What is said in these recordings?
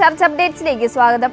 Church അപ്ഡേറ്റ്സിലേക്ക് സ്വാഗതം.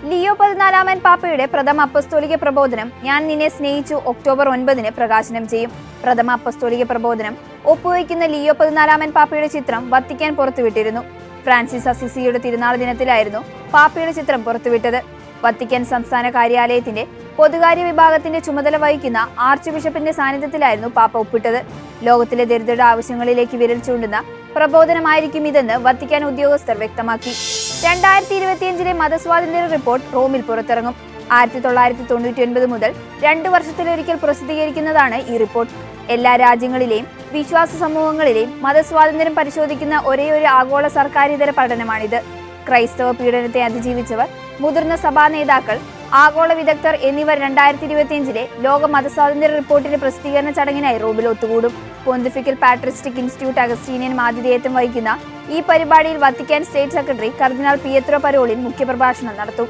Leo 14 പാപ്പയുടെ പ്രഥമ അപ്പസ്തോലിക പ്രബോധനം ഞാൻ നിന്നെ സ്നേഹിച്ചു ഒക്ടോബർ 9 പ്രകാശനം ചെയ്യും. പ്രഥമ അപ്പസ്തോലിക പ്രബോധനം ഒപ്പുവയ്ക്കുന്ന ലിയോ 14 പാപ്പയുടെ ചിത്രം വത്തിക്കാൻ പുറത്തുവിട്ടിരുന്നു. ഫ്രാൻസിസ് അസിസിയുടെ തിരുനാൾ ദിനത്തിലായിരുന്നു പാപ്പയുടെ ചിത്രം പുറത്തുവിട്ടത്. വത്തിക്കാൻ സംസ്ഥാന കാര്യാലയത്തിന്റെ പൊതുകാര്യ വിഭാഗത്തിന്റെ ചുമതല വഹിക്കുന്ന ആർച്ച് ബിഷപ്പിന്റെ സാന്നിധ്യത്തിലായിരുന്നു പാപ്പ ഒപ്പിട്ടത്. ലോകത്തിലെ ദരിദ്രരുടെ ആവശ്യങ്ങളിലേക്ക് വിരൽ ചൂണ്ടുന്ന പ്രബോധനമായിരിക്കും ഇതെന്ന് വത്തിക്കാൻ ഉദ്യോഗസ്ഥർ വ്യക്തമാക്കി. 2025 മതസ്വാതന്ത്ര്യ റിപ്പോർട്ട് റോമിൽ പുറത്തിറങ്ങും. 1999 മുതൽ 2 വർഷത്തിലൊരിക്കൽ പ്രസിദ്ധീകരിക്കുന്നതാണ് ഈ റിപ്പോർട്ട്. എല്ലാ രാജ്യങ്ങളിലെയും വിശ്വാസ സമൂഹങ്ങളിലെയും മതസ്വാതന്ത്ര്യം പരിശോധിക്കുന്ന ഒരേയൊരു ആഗോള സർക്കാരിതര പഠനമാണിത്. ക്രൈസ്തവ പീഡനത്തെ അതിജീവിച്ചവർ, മുതിർന്ന സഭാ നേതാക്കൾ, ആഗോള വിദഗ്ധർ എന്നിവർ 2025 ലോക മതസ്വാതന്ത്ര്യ റിപ്പോർട്ടിന്റെ പ്രസിദ്ധീകരണ ചടങ്ങിനായി റോമിൽ ഒത്തുകൂടും. പോന്തിഫിക്കൽ പാട്രിസ്റ്റിക് ഇൻസ്റ്റിറ്റ്യൂട്ട് അഗസ്റ്റീനിയൻ ആതിഥേയത്വം വഹിക്കുന്ന ഈ പരിപാടിയിൽ വത്തിക്കാൻ സ്റ്റേറ്റ് സെക്രട്ടറി കർദിനാൾ പിയത്രോ പരോളിൻ മുഖ്യപ്രഭാഷണം നടത്തും.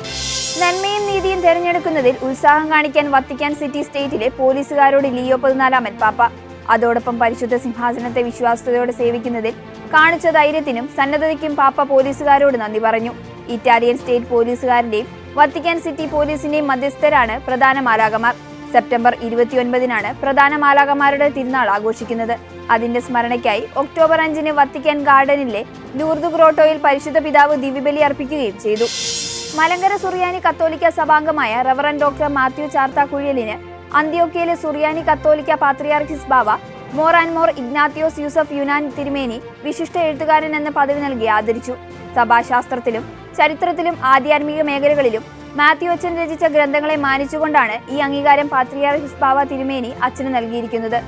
നന്മയും നീതിയും തെരഞ്ഞെടുക്കുന്നതിൽ ഉത്സാഹം കാണിക്കാൻ വത്തിക്കാൻ സിറ്റി സ്റ്റേറ്റിലെ പോലീസുകാരോട് ലിയോ 14 പാപ്പ. അതോടൊപ്പം പരിശുദ്ധ സിംഹാസനത്തെ വിശ്വാസത്തോടെ സേവിക്കുന്നതിൽ കാണിച്ച ധൈര്യത്തിനും സന്നദ്ധതയ്ക്കും പാപ്പ പോലീസുകാരോട് നന്ദി പറഞ്ഞു. ഇറ്റാലിയൻ സ്റ്റേറ്റ് പോലീസുകാരന്റെയും വത്തിക്കാൻ സിറ്റി പോലീസിന്റെയും മധ്യസ്ഥരാണ് പ്രധാന മാലാഖമാർ. സെപ്റ്റംബർ 29 പ്രധാന മാലാഖമാരുടെ തിരുനാൾ ആഘോഷിക്കുന്നത്. അതിന്റെ സ്മരണയ്ക്കായി ഒക്ടോബർ 5 വത്തിക്കാൻ ഗാർഡനിലെ ലൂർദ് ഗ്രോട്ടോയിൽ പരിശുദ്ധ പിതാവ് ദിവ്യബലി അർപ്പിക്കുകയും ചെയ്തു. മലങ്കര സുറിയാനി കത്തോലിക്ക സഭാംഗമായ റവറൻ ഡോക്ടർ മാത്യു ചാർത്താക്കുഴലിന് അന്ത്യോക്യയിലെ സുറിയാനി കത്തോലിക്ക പാത്രിയാർക്കിസ് ബാവ മോർ ആൻഡ് മോർ ഇഗ്നാത്തിയോസ് യൂസഫ് യുനാൻ തിരുമേനി വിശിഷ്ട എഴുത്തുകാരൻ എന്ന പദവി നൽകി ആദരിച്ചു. സഭാശാസ്ത്രത്തിലും ചരിത്രത്തിലും ആധ്യാത്മിക മേഖലകളിലും മാത്യു അച്ഛൻ രചിച്ച ഗ്രന്ഥങ്ങളെ മാനിച്ചുകൊണ്ടാണ് ഈ അംഗീകാരം പാത്രിയാർക്കിസ് ബാവ തിരുമേനി അച്ഛന് നൽകിയിരിക്കുന്നത്.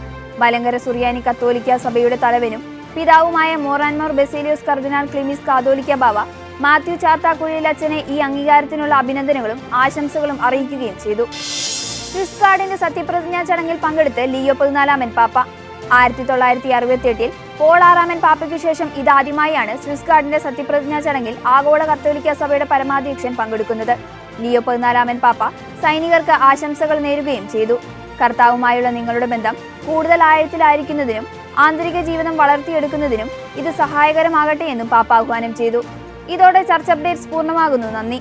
മലങ്കര സുറിയാനി കത്തോലിക്ക സഭയുടെ തലവനും പിതാവുമായ മോർ ആൻഡ് മോർ ബസേലിയോസ് കർദിനാൾ ക്ലിമിസ് കാതോലിക്ക ബാവ മാത്യു ചാർത്താക്കുഴലിൽ അച്ഛനെ ഈ അംഗീകാരത്തിനുള്ള അഭിനന്ദനങ്ങളും ആശംസകളും അറിയിക്കുകയും ചെയ്തു. സ്വിസ് ഗാർഡിന്റെ സത്യപ്രതിജ്ഞാ ചടങ്ങിൽ പങ്കെടുത്ത് ലിയോ 14 പാപ്പ. 1968 പോൾ 6 പാപ്പയ്ക്കു ശേഷം ഇതാദ്യമായാണ് സ്വിസ് ഗാർഡിന്റെ സത്യപ്രതിജ്ഞാ ചടങ്ങിൽ ആഗോള കത്തോലിക്ക സഭയുടെ പരമാധ്യക്ഷൻ പങ്കെടുക്കുന്നത്. ലിയോ 14 പാപ്പ സൈനികർക്ക് ആശംസകൾ നേരുകയും ചെയ്തു. കർത്താവുമായുള്ള നിങ്ങളുടെ ബന്ധം കൂടുതൽ ആഴത്തിലായിരിക്കുന്നതിനും ആന്തരിക ജീവിതം വളർത്തിയെടുക്കുന്നതിനും ഇത് സഹായകരമാകട്ടെ എന്നും പാപ്പ ആഹ്വാനം ചെയ്തു. ഇതോടെ ചർച്ച് അപ്ഡേറ്റ്സ് പൂർണ്ണമാകുന്നു. നന്ദി.